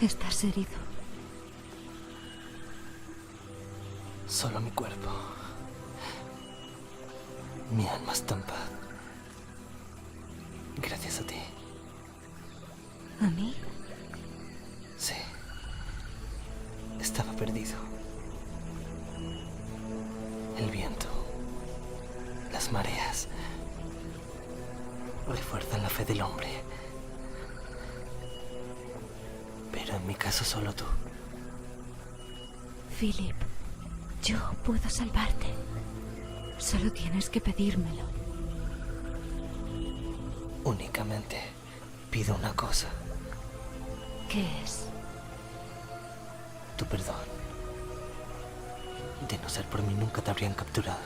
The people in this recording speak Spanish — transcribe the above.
Estás herido. Solo mi cuerpo. Mi alma está en paz. Gracias a ti. ¿A mí? Sí. Estaba perdido. El viento, las mareas, refuerzan la fe del hombre. Pero en mi caso solo tú. Philip, yo puedo salvarte. Solo tienes que pedírmelo. Únicamente pido una cosa. ¿Qué es? Tu perdón. De no ser por mí nunca te habrían capturado.